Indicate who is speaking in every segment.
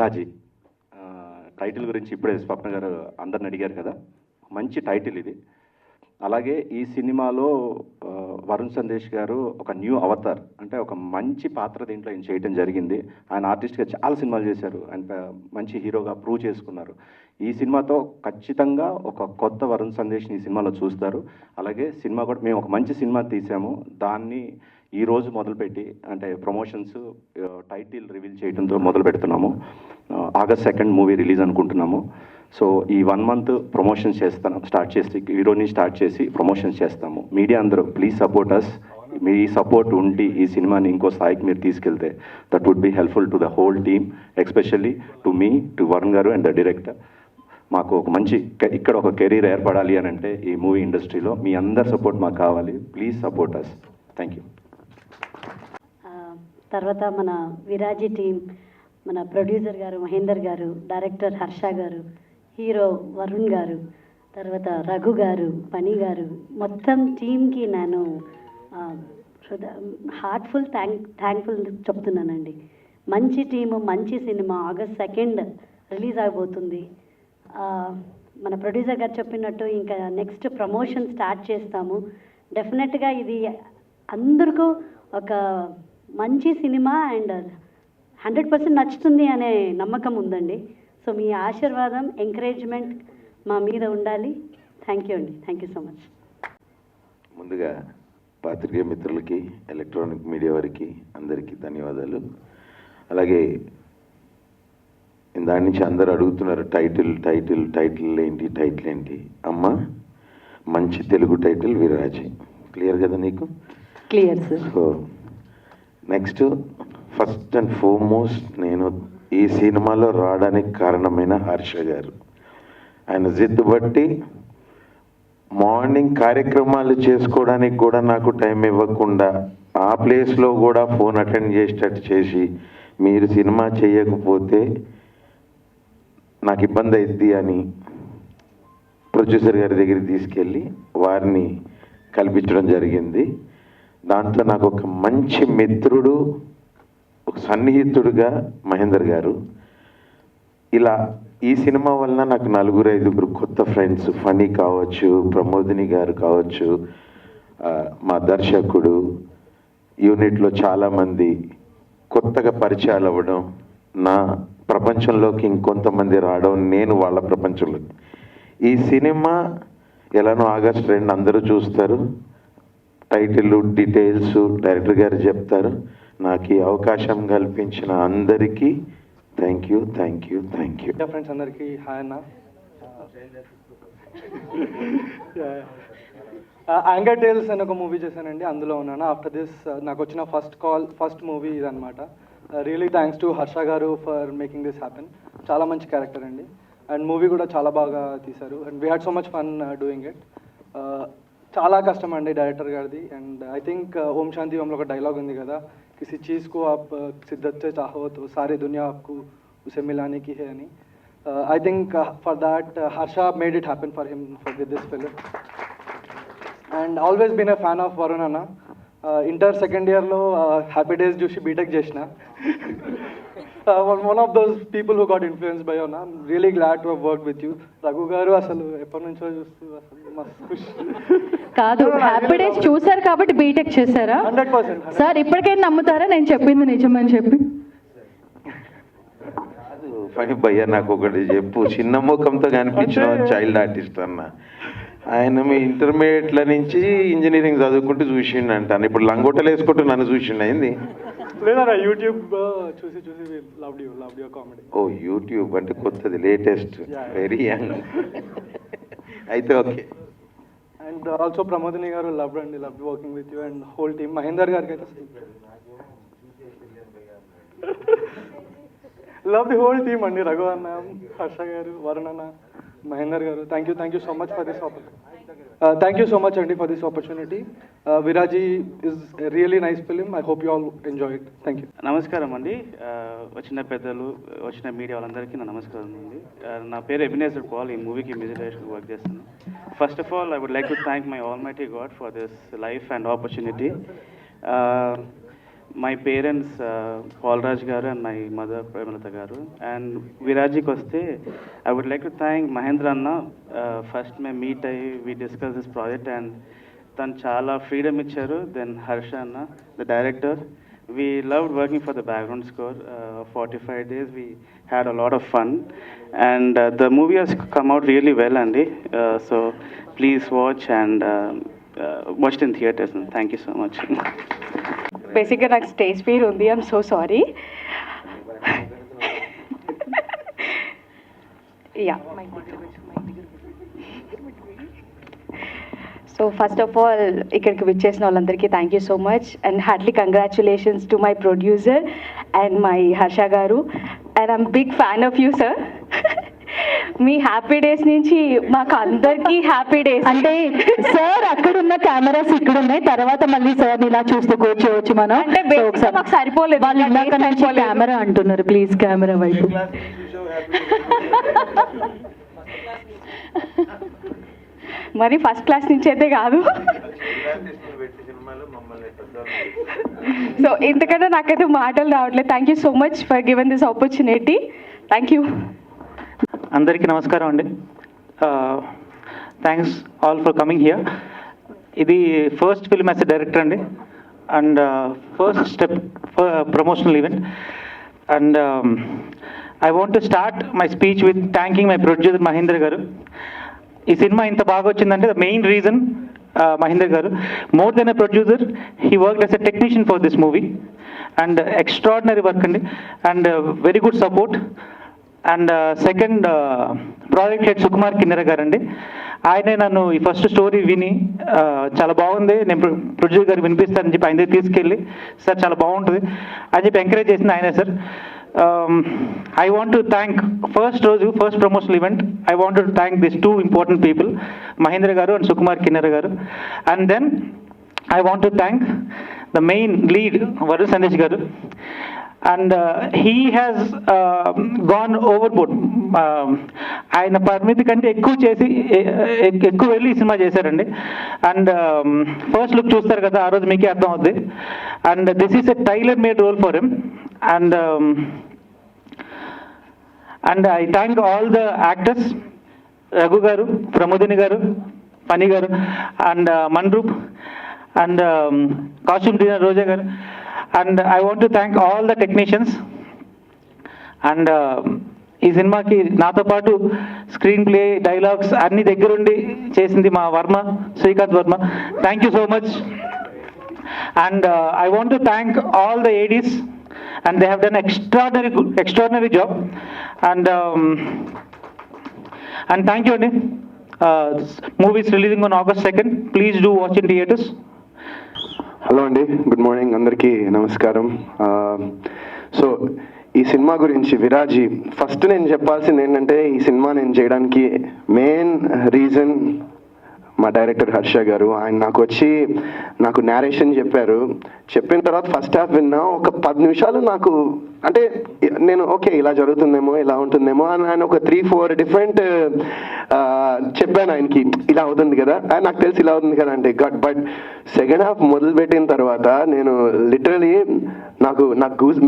Speaker 1: విరాజి title గురించి ఇప్పుడే స్వప్న గారు అందరిని అడిగారు కదా, మంచి టైటిల్ ఇది. అలాగే ఈ సినిమాలో వరుణ్ సందేశ్ గారు ఒక న్యూ అవతార్, అంటే ఒక మంచి పాత్ర దీంట్లో ఆయన చేయటం జరిగింది. ఆయన ఆర్టిస్ట్గా చాలా సినిమాలు చేశారు, ఆయన మంచి హీరోగా ప్రూవ్ చేసుకున్నారు. ఈ సినిమాతో ఖచ్చితంగా ఒక కొత్త వరుణ్ సందేశ్ని ఈ సినిమాలో చూస్తారు. అలాగే సినిమా కూడా మేము ఒక మంచి సినిమా తీసాము, దాన్ని ఈరోజు మొదలుపెట్టి అంటే ప్రమోషన్స్ టైటిల్ రివీల్ చేయడంతో మొదలు పెడుతున్నాము. August 2 మూవీ రిలీజ్ అనుకుంటున్నాము. సో ఈ 1 month ప్రమోషన్స్ స్టార్ట్ చేసి హీరోని స్టార్ట్ చేసి ప్రమోషన్స్ చేస్తాము. మీడియా అందరూ ప్లీజ్ సపోర్ట్ అస్. మీ సపోర్ట్ ఉండి ఈ సినిమాని ఇంకో స్థాయికి మీరు తీసుకెళ్తే that would be helpful to the whole team, especially to me, to Varun garu and the director. మాకు ఒక మంచి ఇక్కడ ఒక కెరీర్ ఏర్పడాలి అని అంటే ఈ మూవీ ఇండస్ట్రీలో మీ అందరి సపోర్ట్ మాకు కావాలి. Please support us. Thank you.
Speaker 2: తర్వాత మన విరాజీ టీం, మన ప్రొడ్యూసర్ గారు మహేందర్ గారు, డైరెక్టర్ హర్ష గారు, హీరో వరుణ్ గారు, తర్వాత రఘు గారు, పని గారు, మొత్తం టీంకి నేను థ్యాంక్ఫుల్ చెప్తున్నానండి. మంచి టీము, మంచి సినిమా August 2 రిలీజ్ అయిపోతుంది. మన ప్రొడ్యూసర్ గారు చెప్పినట్టు ఇంకా నెక్స్ట్ ప్రమోషన్ స్టార్ట్ చేస్తాము. డెఫినెట్గా ఇది అందరికీ ఒక మంచి సినిమా అండ్ 100% నచ్చుతుంది అనే నమ్మకం ఉందండి. సో మీ ఆశీర్వాదం, ఎంకరేజ్మెంట్ మా మీద ఉండాలి. థ్యాంక్ యూ అండి. Thank you so much.
Speaker 3: ముందుగా పాత్రికేయ మిత్రులకి, ఎలక్ట్రానిక్ మీడియా వారికి అందరికీ ధన్యవాదాలు. అలాగే దాని నుంచి అందరూ అడుగుతున్నారు టైటిల్ ఏంటి అమ్మ, మంచి తెలుగు టైటిల్ విరాజి. క్లియర్ కదా నీకు?
Speaker 2: Clear sir.
Speaker 3: So next, first and foremost నేను ఈ సినిమాలో రావడానికి కారణమైన హర్ష గారు. ఆయన జిద్దు బట్టి మార్నింగ్ కార్యక్రమాలు చేసుకోవడానికి కూడా నాకు టైం ఇవ్వకుండా ఆ ప్లేస్లో కూడా ఫోన్ అటెండ్ చేసేటట్టు చేసి, మీరు సినిమా చేయకపోతే నాకు ఇబ్బంది అవుద్ది అని ప్రొడ్యూసర్ గారి దగ్గరికి తీసుకెళ్ళి వారిని కల్పించడం జరిగింది. దాంతో నాకు ఒక మంచి మిత్రుడు, ఒక సన్నిహితుడుగా మహేందర్ గారు. ఇలా ఈ సినిమా వలన నాకు 4-5 కొత్త ఫ్రెండ్స్, ఫనీ కావచ్చు, ప్రమోదిని గారు కావచ్చు, మా దర్శకుడు, యూనిట్లో చాలామంది కొత్తగా పరిచయాలు అవ్వడం, నా ప్రపంచంలోకి ఇంకొంతమంది రావడం, నేను వాళ్ళ ప్రపంచంలోకి. ఈ సినిమా ఎలానో August 2 అందరూ చూస్తారు. టైటిల్ డీటెయిల్స్ డైరెక్టర్ గారు చెప్తారు. నాకు ఈ అవకాశం కల్పించిన అందరికీ థ్యాంక్ యూ.
Speaker 4: ఫ్రెండ్స్ అందరికీ హాయ్ అన్న. యాంగర్ టేల్స్ అని ఒక మూవీ చేశానండి, అందులో ఉన్నాను. ఆఫ్టర్ దిస్ నాకు వచ్చిన ఫస్ట్ మూవీ ఇదనమాట. రియలీ థ్యాంక్స్ టు హర్ష గారు ఫర్ మేకింగ్ దిస్ హ్యాపెన్. చాలా మంచి క్యారెక్టర్ అండి, అండ్ మూవీ కూడా చాలా బాగా తీశారు. And we had so much fun doing it. చాలా కష్టం అండి డైరెక్టర్ గారిది. అండ్ ఐ థింక్ ఓం శాంతి ఓంలో ఒక డైలాగ్ ఉంది కదా, किसी चीज़ को आप शिद्दत से चाहो तो सारी दुनिया आपको उसे मिलाने की है అని. I think for that Harsha made it happen for him with this film. And always been a fan of Varun Anna. Inter second year లో హ్యాపీ డేస్ చూసి బీటెక్ చేసిన. one of those people who got influenced by you. I'm really glad to have worked with you. Raghu గారు అసలు ఎప్పటి నుంచో చూస్తూ అసలు మస్తు ఖుషి.
Speaker 5: కాదు, హ్యాపీ డేస్ చూసారు కాబట్టి బీటెక్ చేశారా?
Speaker 4: 100%.
Speaker 5: సార్ ఇప్పటికైనా నమ్ముతారా నేను చెప్పింది నిజమని చెప్పి?
Speaker 3: పని భయ్య, నాకు ఒకటి చెప్పు. చిన్న ముఖంతో కనిపించిన చైల్డ్ ఆర్టిస్ట్ అన్న. ఆయన మీ ఇంటర్మీడియట్ల నుంచి ఇంజనీరింగ్ చదువుకుంటూ చూసిండు. ఇప్పుడు లంగోటలు వేసుకుంటూ నన్ను చూసిండు. అయింది
Speaker 4: లేదా యూట్యూబ్ చూసి లవ్డ్ యువర్ కామెడీ.
Speaker 3: ఓ యూట్యూబ్ అంటే కొత్తది, లేటెస్ట్, వెరీ యంగ్. అయితే okay.
Speaker 4: And also Pramodini garu loved working with you and whole team. Mahender గారికి అయితే లవ్ ది హోల్ టీమ్ అండి. రఘు అన్న, హర్ష గారు, వరుణ్ అన్న, మహేందర్ గారు, thank you so much for this opportunity. విరాజీ is really nice film. I hope you all enjoy it. Thank you.
Speaker 6: నమస్కారం అండి. వచ్చిన పెద్దలు, వచ్చిన మీడియా వాళ్ళందరికీ నా నమస్కారం అండి. నా పేరు ఎబినేజర్ పాల్. ఈ మూవీకి మ్యూజిక్ డైరెక్టర్గా వర్క్ చేస్తాను. First of all I would like to thank my almighty god for this life and opportunity. my parents, Paul Raj garu and my mother Premalata garu, and Viraji koste, I would like to thank Mahendra Anna. First me meet we discussed this project and tan chala freedom icharu. Then Harsha Anna, the director, we loved working for the background score. 45 days we had a lot of fun, and the movie has come out really well, Andy. So please watch and watch it in theaters. And thank you so much.
Speaker 5: బేసిక్గా నాకు stage fear ఉంది, I'm so sorry. Yeah, so first of all ఇక్కడికి విచ్చేసిన వాళ్ళందరికీ thank you so much and heartly congratulations to my producer and my Harsha garu. And I'm big fan of you sir. మీ happy days నుంచి మాకు అందరికీ happy days.
Speaker 7: అంటే sir అక్కడ ఉన్న కెమెరాస్ ఇక్కడ ఉన్నాయి, తర్వాత మళ్ళీ సార్ ఇలా చూస్తూ కూర్చోవచ్చు మనం.
Speaker 5: అంటే బేసిక్గా మాకు సరిపోలేదు,
Speaker 7: వాళ్ళు ఇందాక నుంచి కెమెరా అంటున్నారు, ప్లీజ్ కెమెరా వైపు.
Speaker 5: మరి ఫస్ట్ క్లాస్ నుంచి అయితే కాదు. సో ఇంతకన్నా నాకైతే మాటలు రావట్లేదు. Thank you so much for given this opportunity. Thank you.
Speaker 8: అందరికీ నమస్కారం అండి. Thanks all for coming here. ఇది first film as a director అండి, and first step promotional event. And I want to start my speech with thanking my producer Mahendra garu. ఈ cinema ఇంత బాగా వచ్చిందంటే the main reason Mahendra garu. More than a producer, he work as a technician for this movie, and extraordinary work అండి, and very good support. And second project head Sukumar Kinnera garu అండి. ఆయనే నన్ను ఈ first story విని చాలా బాగుంది, నేను ప్రొడ్యూసర్ గారు వినిపిస్తానని చెప్పి ఆయన దగ్గర తీసుకెళ్ళి సార్ చాలా బాగుంటుంది అని చెప్పి ఎంకరేజ్ చేసింది ఆయనే sir. I want to thank first promotional event. I want to thank these two important people, Mahendra Garu and Sukumar Kinnera Garu. And then I want to thank the main lead, Varun Sandesh Garu. And he has gone overboard. ఆయన పరిమితి కంటే ఎక్కువ వెళ్ళి ఈ cinema చేశారండి. And first look చూస్తారు కదా, ఆ రోజు మీకే అర్థం అవుద్ది. And this is a tailor made role for him. And I thank all the actors, Raghu Garu, Pramodini Garu, Pani Garu, and Manroop, and costume designer Roja Garu. And I want to thank all the technicians. And ఈ సినిమాకి నాతో పాటు screen play, dialogues అన్ని దగ్గరుండి చేసింది మా Varma, Srikanth Varma. Thank you so much. And I want to thank all the ADs, and they have done extraordinary job. And thank you Andy. This movie is releasing on August 2nd. Please do watch in theaters.
Speaker 9: Hello అండి, good morning, అందరికీ నమస్కారం. So ఈ cinema గురించి విరాజీ, first నేను చెప్పాల్సింది ఏంటంటే ఈ cinema నేను చేయడానికి మెయిన్ రీజన్ మా డైరెక్టర్ హర్ష గారు. ఆయన నాకు నేరేషన్ చెప్పారు. చెప్పిన తర్వాత ఫస్ట్ హాఫ్ విన్నా, ఒక 10 నిమిషాలు నాకు అంటే నేను ఓకే ఇలా జరుగుతుందేమో, ఇలా ఉంటుందేమో అని ఆయన ఒక 3-4 డిఫరెంట్ చెప్పాను ఆయనకి, ఇలా అవుతుంది కదా, నాకు తెలిసి ఇలా అవుతుంది కదా అంటే. బట్ సెకండ్ హాఫ్ మొదలుపెట్టిన తర్వాత నేను లిటరలీ నాకు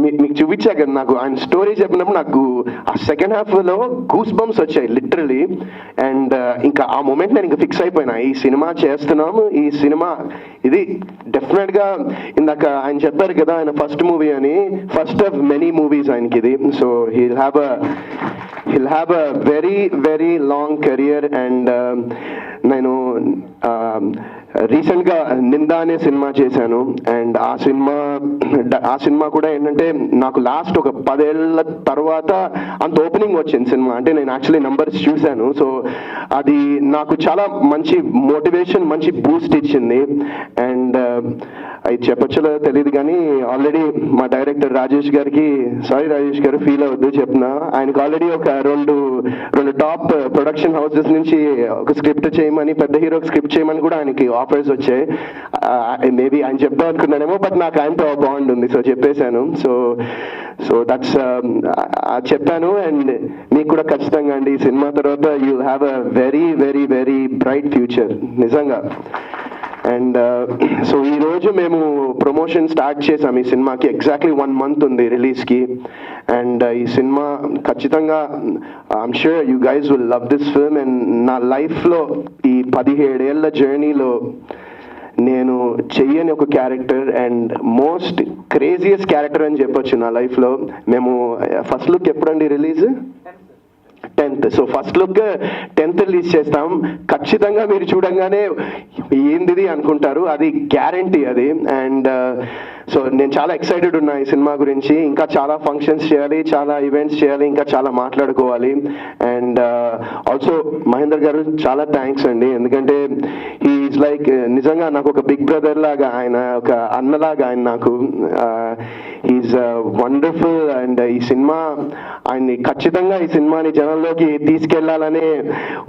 Speaker 9: మీకు చూపించా కదా, నాకు ఆయన స్టోరీ చెప్పినప్పుడు నాకు ఆ సెకండ్ హాఫ్లో గూస్ బంప్స్ వచ్చాయి లిటరలీ. అండ్ ఇంకా ఆ మూమెంట్ నేను ఇంకా ఫిక్స్ అయిపోయినా, ఈ సినిమా చేస్తున్నాము, ఈ సినిమా ఇది డెఫినెట్గా. ఇందాక ఆయన చెప్పారు కదా ఆయన ఫస్ట్ మూవీ అని, ఫస్ట్ ఆఫ్ మెనీ మూవీస్ ఆయనకి ఇది. So he'll have a very very long career. And నేను రీసెంట్గా నిందా అనే సినిమా చేశాను. అండ్ ఆ సినిమా కూడా ఏంటంటే నాకు లాస్ట్ ఒక 10 ఏళ్ళ తర్వాత అంత ఓపెనింగ్ వచ్చింది సినిమా. అంటే నేను యాక్చువల్లీ నంబర్స్ చూశాను. సో అది నాకు చాలా మంచి మోటివేషన్, మంచి బూస్ట్ ఇచ్చింది. అండ్ అది చెప్పొచ్చో తెలియదు కానీ ఆల్రెడీ మా డైరెక్టర్ రాజేష్ గారికి, సారీ రాజేష్ గారు ఫీల్ అవ్వద్దు చెప్తున్నా, ఆయనకు ఆల్రెడీ ఒక రెండు టాప్ ప్రొడక్షన్ హౌసెస్ నుంచి ఒక స్క్రిప్ట్ చేయమని, పెద్ద హీరోకి స్క్రిప్ట్ చేయమని కూడా ఆయనకి ఆఫర్స్ వచ్చాయి. మేబీ ఆయన చెప్దాం అనుకున్నానేమో, బట్ నాకు ఆయనతో బాండ్ ఉంది, సో చెప్పేశాను. సో దట్స్ చెప్పాను. అండ్ మీకు కూడా ఖచ్చితంగా అండి ఈ సినిమా తర్వాత you have a very very very bright future నిజంగా. అండ్ సో ఈరోజు మేము ప్రమోషన్ స్టార్ట్ చేసాం ఈ సినిమాకి. ఎగ్జాక్ట్లీ 1 month ఉంది రిలీజ్కి. అండ్ ఈ సినిమా ఖచ్చితంగా I'm sure you guys will love this film. And నా లైఫ్లో ఈ 17 ఏళ్ల జర్నీలో నేను చెయ్యని ఒక character and most craziest character అని చెప్పొచ్చు నా లైఫ్లో. మేము ఫస్ట్ లుక్ ఎప్పుడండి release? 10th. So first look 10th release చేస్తాం. ఖచ్చితంగా మీరు చూడంగానే ఏంటిది అనుకుంటారు, అది గ్యారంటీ అది. అండ్ సో నేను చాలా ఎక్సైటెడ్ ఉన్నా ఈ సినిమా గురించి. ఇంకా చాలా ఫంక్షన్స్ చేయాలి, చాలా ఈవెంట్స్ చేయాలి, ఇంకా చాలా మాట్లాడుకోవాలి. అండ్ ఆల్సో మహేందర్ గారు చాలా థ్యాంక్స్ అండి, ఎందుకంటే ఈజ్ లైక్ నిజంగా నాకు ఒక బిగ్ బ్రదర్ లాగా, ఆయన ఒక అన్నలాగా ఆయన నాకు. Is wonderful. అండ్ ఈ సినిమా ఆయన్ని ఖచ్చితంగా ఈ సినిమాని జనంలోకి తీసుకెళ్లాలనే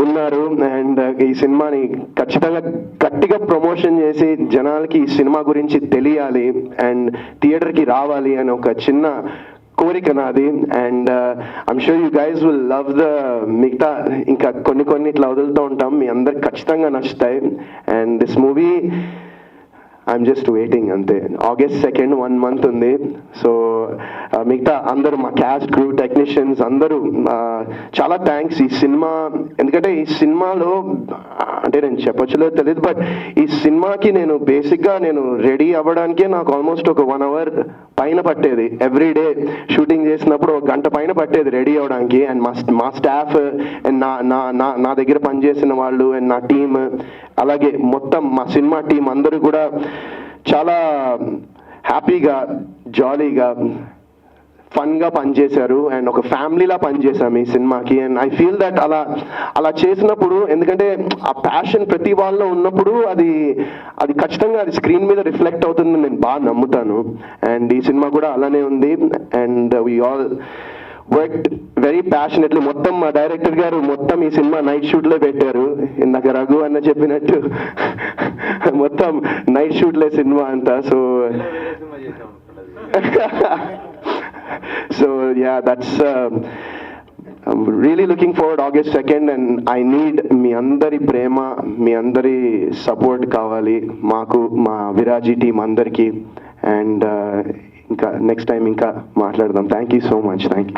Speaker 9: ఉన్నారు. అండ్ ఈ సినిమాని ఖచ్చితంగా గట్టిగా ప్రమోషన్ చేసి జనాలకి ఈ సినిమా గురించి తెలియాలి అండ్ థియేటర్కి రావాలి అని ఒక చిన్న కోరిక నాది. And I'm sure you guys will love the మిగతా ఇంకా కొన్ని ఇట్లా వదులుతూ ఉంటాం, మీ అందరికి ఖచ్చితంగా నచ్చుతాయి. And this movie I'm just waiting అంతే. August 2nd 1 month ఉంది. సో మిగతా అందరూ మా క్యాస్ట్, క్రూ, టెక్నీషియన్స్ అందరూ చాలా థ్యాంక్స్. ఈ సినిమా ఎందుకంటే ఈ సినిమాలో అంటే నేను చెప్పొచ్చులో తెలియదు, బట్ ఈ సినిమాకి నేను బేసిక్గా నేను రెడీ అవ్వడానికే నాకు ఆల్మోస్ట్ ఒక 1 hour పైన పట్టేది. ఎవ్రీడే షూటింగ్ చేసినప్పుడు 1 గంట పైన పట్టేది రెడీ అవ్వడానికి. అండ్ మా స్టాఫ్ అండ్ నా దగ్గర పనిచేసిన వాళ్ళు అండ్ నా టీమ్, అలాగే మొత్తం మా సినిమా టీం అందరూ కూడా చాలా హ్యాపీగా, జాలీగా, ఫన్గా పనిచేశారు. అండ్ ఒక ఫ్యామిలీలా పనిచేశాము ఈ సినిమాకి. అండ్ ఐ ఫీల్ దట్ అలా చేసినప్పుడు, ఎందుకంటే ఆ ప్యాషన్ ప్రతి వాళ్ళలో ఉన్నప్పుడు అది ఖచ్చితంగా అది స్క్రీన్ మీద రిఫ్లెక్ట్ అవుతుందని నేను బాగా నమ్ముతాను. అండ్ ఈ సినిమా కూడా అలానే ఉంది. And we all worked very passionately. మొత్తం మా డైరెక్టర్ గారు మొత్తం ఈ సినిమా నైట్ షూట్లో పెట్టారు. ఇందాక రఘు అన్న చెప్పినట్టు మొత్తం నైట్ షూట్లే సినిమా అంతా. So yeah, that's I'm really looking forward August 2nd, and I need మీ అందరి ప్రేమ, మీ అందరి సపోర్ట్ కావాలి మాకు, మా విరాజీ టీం అందరికీ. అండ్ ఇంకా నెక్స్ట్ టైం ఇంకా మాట్లాడదాం. Thank you so much. Thank you.